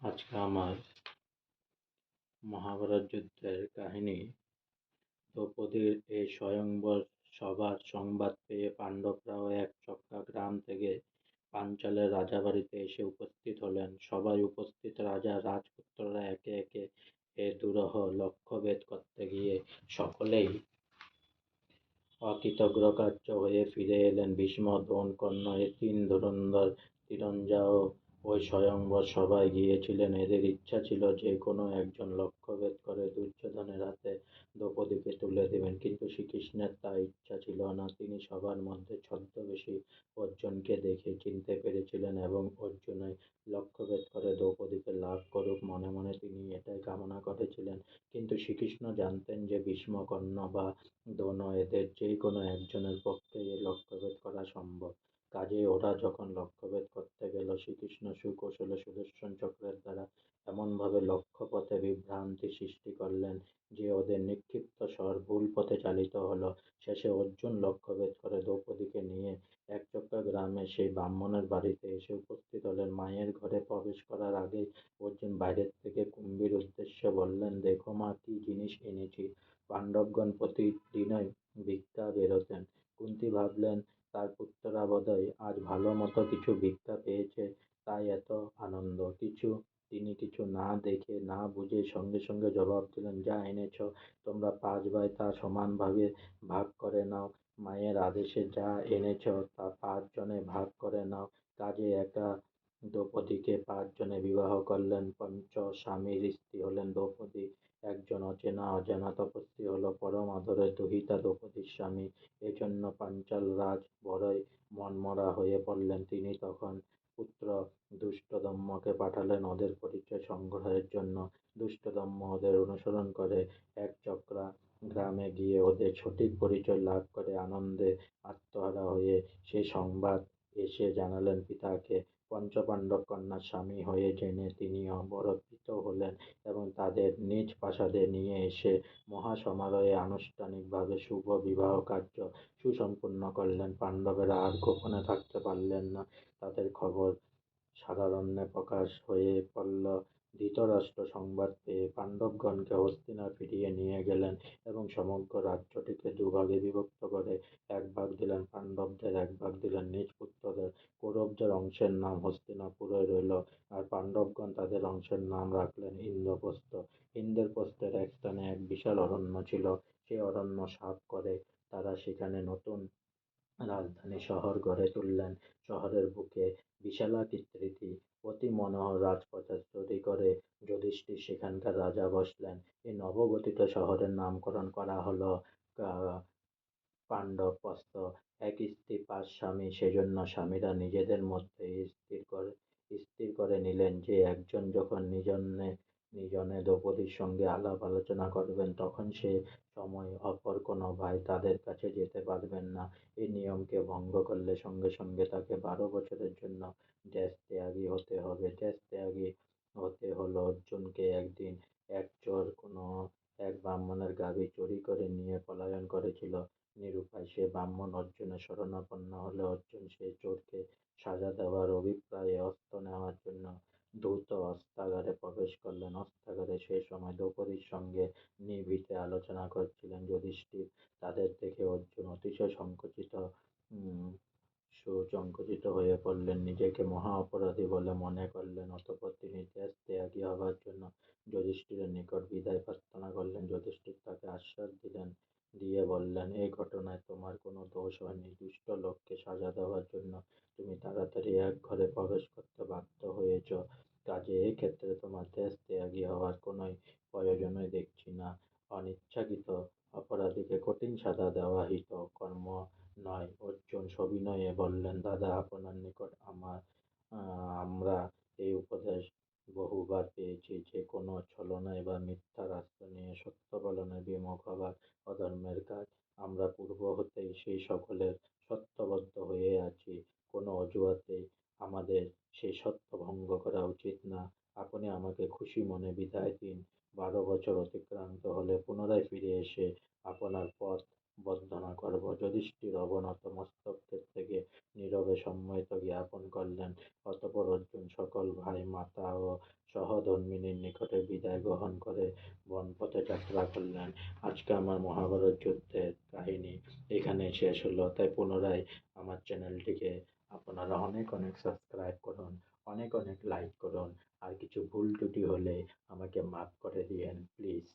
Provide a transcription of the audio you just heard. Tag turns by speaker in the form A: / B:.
A: আজকে আমার মহাভারত যুদ্ধের কাহিনী। দ্রৌপদীর এই স্বয়ংবর সভার সংবাদ পেয়ে পাণ্ডবরাও একচক্রা গ্রাম থেকে পাঞ্চালের রাজবাড়িতে এসে উপস্থিত হলেন। সবাই উপস্থিত রাজা রাজপুত্ররা একে একে এ দুরূহ লক্ষ্যভেদ করতে গিয়ে সকলেই অকৃতকার্য হয়ে ফিরে এলেন। ভীষ্ম, দ্রোণ, কর্ণ এই তিন ধুরন্ধর তীরন্দাজও ওই স্বয়ংবর সভায় গিয়েছিলেন। এদের ইচ্ছা ছিল যে কোনো একজন লক্ষ্যভেদ করে দুর্যোধনের হাতে দ্রৌপদীকে তুলে দেবেন, কিন্তু শ্রীকৃষ্ণের তা ইচ্ছা ছিল না। তিনি সবার মধ্যে ছদ্মবেশী অর্জুনকে দেখে চিনতে পেরেছিলেন এবং অর্জুনই লক্ষ্যভেদ করে দ্রৌপদীকে লাভ করুক, মনে মনে তিনি এটাই কামনা করেছিলেন। কিন্তু শ্রীকৃষ্ণ জানতেন যে ভীষ্ম, কর্ণ বা দ্রোণ এদের যে কোনো একজনের পক্ষেই এ লক্ষ্যভেদ করা সম্ভব। কাজেই ওরা যখন লক্ষ্যভেদ করতে গেল, শ্রীকৃষ্ণ সুকৌশলে সুদর্শন চক্রের দ্বারা এমনভাবে লক্ষ্যপথে বিভ্রান্তি সৃষ্টি করলেন যে ওদের নিক্ষিপ্ত স্বর ভুল পথে চালিত হলো। শেষে অর্জুন লক্ষ্যভেদ করে দ্রৌপদীকে নিয়ে একচক্রা গ্রামে সেই ব্রাহ্মণের বাড়িতে এসে উপস্থিত হলেন। মায়ের ঘরে প্রবেশ করার আগেই অর্জুন বাইরের থেকে কুন্তীর উদ্দেশ্যে বললেন, দেখো মা, কি জিনিস এনেছি। পাণ্ডবগণ প্রতিদিনই ভিক্ষা বেরোতেন। কুন্তী ভাবলেন, তার পুত্ররা বোধহয় আজ ভালো মতো কিছু ভিক্ষা পেয়েছে, তাই এত আনন্দ। তিনি কিছু না দেখে না বুঝে সঙ্গে সঙ্গে জবাব দিলেন, যা এনেছ তোমরা 5 ভাই তা সমানভাবে ভাগ করে নাও। মায়ের আদেশে যা এনেছ তা 5 জনে ভাগ করে নাও। কাজে একা দ্রৌপদীকে 5 জনে বিবাহ করলেন। পঞ্চ স্বামীর স্ত্রী হলেন দ্রৌপদী। একজন অচেনা অজানা তপস্বী হল পরম আদরের দুহিতা দ্রৌপদীর স্বামী। এজন্য পাঞ্চাল রাজ বড়ই মনমরা হয়ে পড়লেন। তিনি তখন পুত্র ধৃষ্টদ্যুম্নকে পাঠালেন ওদের পরিচয় সংগ্রহের জন্য। ধৃষ্টদ্যুম্ন ওদের অনুসরণ করে একচক্রা গ্রামে গিয়ে ওদের সঠিক পরিচয় লাভ করে আনন্দে আত্মহারা হয়ে সেই সংবাদ এসে জানালেন পিতাকে। পঞ্চপাণ্ডব কন্যার স্বামী হয়ে জেনে তিনিও বড় প্রীত হলেন এবং তাদের নিজ প্রাসাদে নিয়ে এসে মহাসমারোহে আনুষ্ঠানিকভাবে শুভ বিবাহ কার্য সুসম্পন্ন করলেন। পাণ্ডবেরা আর গোপনে থাকতে পারলেন না। তাদের খবর সাধারণে প্রকাশ হয়ে পড়ল। ধৃতরাষ্ট্র সংবাদ পেয়ে পাণ্ডবগণকে হস্তিনা ফিরিয়ে নিয়ে গেলেন এবং সমগ্র রাজ্যটিকে দুভাগে বিভক্ত করে এক ভাগ দিলেন পাণ্ডবদের, এক ভাগ দিলেন নিজ পুত্রদের। কৌরবদের অংশের নাম হস্তিনাপুরই রইল, আর পাণ্ডবগণ তাদের অংশের নাম রাখলেন ইন্দ্রপ্রস্থ। ইন্দ্রপ্রস্থের এক স্থানে এক বিশাল অরণ্য ছিল। সেই অরণ্য সাফ করে তারা সেখানে নতুন রাজধানী শহর গড়ে তুললেন। শহরের বুকে বিশালাকৃতি অতি মনোহর রাজপ্রাসাদ তৈরি করে যুধিষ্ঠির সেখানকার রাজা বসলেন। এই নবগঠিত শহরের নামকরণ করা হলো পাণ্ডবপ্রস্থ। এক স্ত্রী 5 স্বামী, সেজন্য স্বামীরা নিজেদের মধ্যে স্থির করে নিলেন যে একজন যখন নিজনে দ্রৌপদীর সঙ্গে আলাপ আলোচনা করবেন, তখন সে সময় অপর কোনো ভাই তাদের কাছে যেতে পারবেন না। এই নিয়মকে ভঙ্গ করলে সঙ্গে সঙ্গে তাকে 12 বছরের জন্য দেশত্যাগী হতে হবে। দেশত্যাগী হতে হলো অর্জুনকে। একদিন এক চোর কোনো এক ব্রাহ্মণের গাভী চুরি করে নিয়ে পলায়ন করেছিল। নিরুপায় সে ব্রাহ্মণ অর্জুনের শরণাপন্ন হলে অর্জুন সেই চোরকে সাজা দেওয়ার অভিপ্রায়ে অস্ত্র নেওয়ার জন্য দ্রুত অস্ত্রাগারে প্রবেশ করলেন। অস্ত্রাগারে সেই সময় দ্রৌপদীর সঙ্গে নিভৃতে আলোচনা করছিলেন যুধিষ্ঠির। তাদের দেখে অর্জুন অতিশয় সংকুচিত হয়ে পড়লেন, নিজেকে মহা অপরাধী বলে মনে করলেন। অতঃপর তিনি দেশ ত্যাগী হবার জন্য যুধিষ্ঠিরের নিকট বিদায় প্রার্থনা করলেন। যুধিষ্ঠির তাকে আশ্বাস দিয়ে বললেন, এই ঘটনায় তোমার কোনো দোষ হয়নি। দুষ্ট লোককে সাজা দেওয়ার জন্য তুমি তাড়াতাড়ি এক ঘরে প্রবেশ করতে বাধ্য হয়েছ। কাজে এক্ষেত্রে তোমার দেশ ত্যাগী হওয়ার কোনো প্রয়োজনই দেখছি না। অনিচ্ছাকৃত অপরাধীকে কঠিন সাজা দেওয়া হিত কর্ম নয়। অর্জুন সবিনয়ে বললেন, দাদা, আপনার নিকট আমরা এই উপদেশ বহুবার পেয়েছি যে কোনো ছলনায় বা মিথ্যার আশ্রয় নিয়ে সত্য পালনে বিমুখ হওয়া অধর্মের কাজ। আমরা পূর্ব হতেই সেই সকলের সত্যবদ্ধ হয়ে আছি। কোনো অজুহাতে আমাদের সেই সত্য ভঙ্গ করা উচিত না। আপনি আমাকে খুশি মনে বিদায় দিন। 12 বছর অতিক্রান্ত হলে পুনরায় ফিরে এসে আপনার পথ বন্দনা করব। যুধিষ্ঠির অবনত মস্তক থেকে নীরবে সম্মতি জ্ঞাপন করলেন। অতঃপর অর্জুন সকল ভাই মাতা ও সহধর্মিণীর নিকটে বিদায় গ্রহণ করে বনপথে যাত্রা করলেন। আজকে আমার মহাভারত যুদ্ধের কাহিনী এখানেই শেষ হলো। তাই পুনরায় আমার চ্যানেলটিকে আপনারা অনেক অনেক সাবস্ক্রাইব করুন, অনেক অনেক লাইক করুন। আর কিছু ভুল ত্রুটি হলে আমাকে মাফ করে দিয়েন প্লিজ।